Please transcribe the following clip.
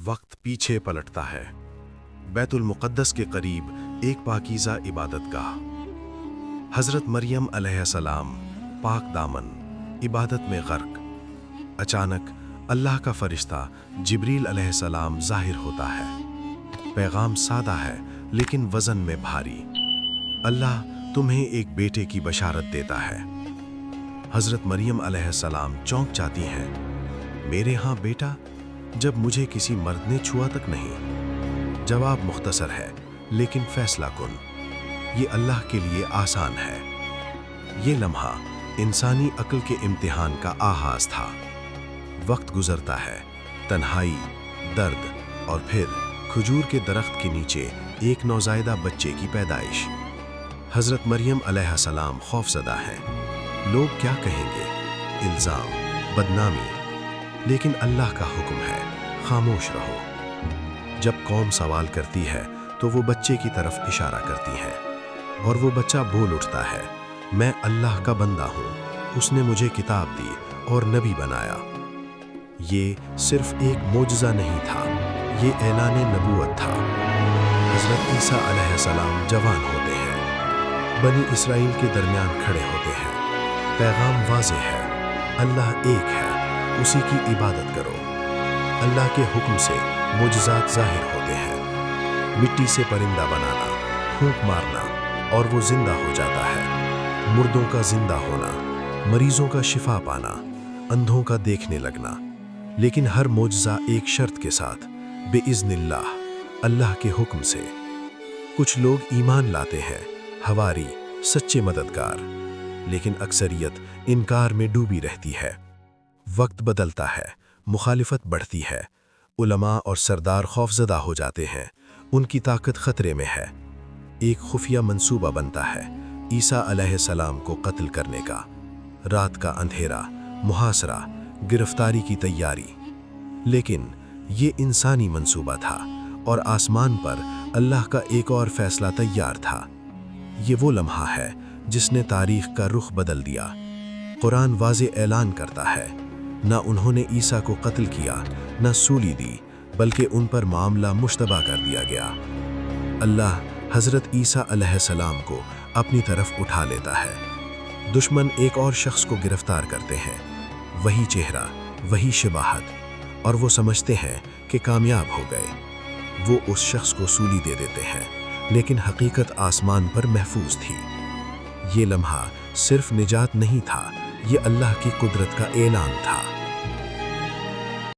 वक्त पीछे पलटता है। बैतुल मुक़द्दस के करीब एक पाकीज़ा इबादतगाह। हज़रत मरियम अलैहिस्सलाम पाक दामन इबादत में गर्क। अचानक अल्लाह का फरिश्ता जिब्रील अलैहिस्सलाम ज़ाहिर होता है। पैगाम सादा है लेकिन वज़न में भारी। अल्लाह तुम्हें एक बेटे की बशारत देता है। हज़रत मरियम अलैहिस्सलाम चौंक जाती हैं। मेरे यहाँ बेटा, जब मुझे किसी मर्द ने छुआ तक नहीं। जवाब मुख्तसर है लेकिन फैसला कुन। ये अल्लाह के लिए आसान है। ये लम्हा इंसानी अक्ल के इम्तिहान का आगाज था। वक्त गुजरता है, तन्हाई, दर्द और फिर खजूर के दरख्त के नीचे एक नौज़ायदा बच्चे की पैदाइश। हज़रत मरियम अलैहिस्सलाम खौफज़दा हैं। लोग क्या कहेंगे? इल्ज़ाम, बदनामी। लेकिन अल्लाह का हुक्म है, खामोश रहो। जब कौम सवाल करती है तो वो बच्चे की तरफ इशारा करती है और वो बच्चा बोल उठता है, मैं अल्लाह का बंदा हूँ, उसने मुझे किताब दी और नबी बनाया। ये सिर्फ एक मोजज़ा नहीं था, ये ऐलान नबूवत था। हज़रत ईसा अलैहिस्सलाम जवान होते हैं, बनी इसराइल के दरमियान खड़े होते हैं। पैगाम वाज़ेह है, अल्लाह एक है, उसी की इबादत करो। अल्लाह के हुक्म से मुजज़ात ज़ाहिर होते हैं। मिट्टी से परिंदा बनाना, फूंक मारना और वो जिंदा हो जाता है। मुर्दों का जिंदा होना, मरीजों का शिफा पाना, अंधों का देखने लगना। लेकिन हर मोजज़ा एक शर्त के साथ, बिइज़्निल्लाह, अल्लाह के हुक्म से। कुछ लोग ईमान लाते हैं, हवारी, सच्चे मददगार, लेकिन अक्सरियत इनकार में डूबी रहती है। वक्त बदलता है, मुखालिफत बढ़ती है, उलमा और सरदार खौफज़दा हो जाते हैं, उनकी ताकत खतरे में है। एक खुफिया मंसूबा बनता है ईसा अलैहिस्सलाम को कत्ल करने का। रात का अंधेरा, मुहासरा, गिरफ्तारी की तैयारी। लेकिन ये इंसानी मंसूबा था और आसमान पर अल्लाह का एक और फैसला तैयार था। ये वो लम्हा है जिसने तारीख का रुख बदल दिया। कुरान वाज़े ऐलान करता है, न उन्होंने ईसा को कत्ल किया, न सूली दी, बल्कि उन पर मामला मुश्तबा कर दिया गया। अल्लाह हज़रत ईसा अलैहिस्सलाम को अपनी तरफ उठा लेता है। दुश्मन एक और शख्स को गिरफ्तार करते हैं, वही चेहरा, वही शिबाहत, और वो समझते हैं कि कामयाब हो गए। वो उस शख्स को सूली दे देते हैं, लेकिन हकीकत आसमान पर महफूज थी। ये लम्हा सिर्फ निजात नहीं था, ये अल्लाह की कुदरत का ऐलान था।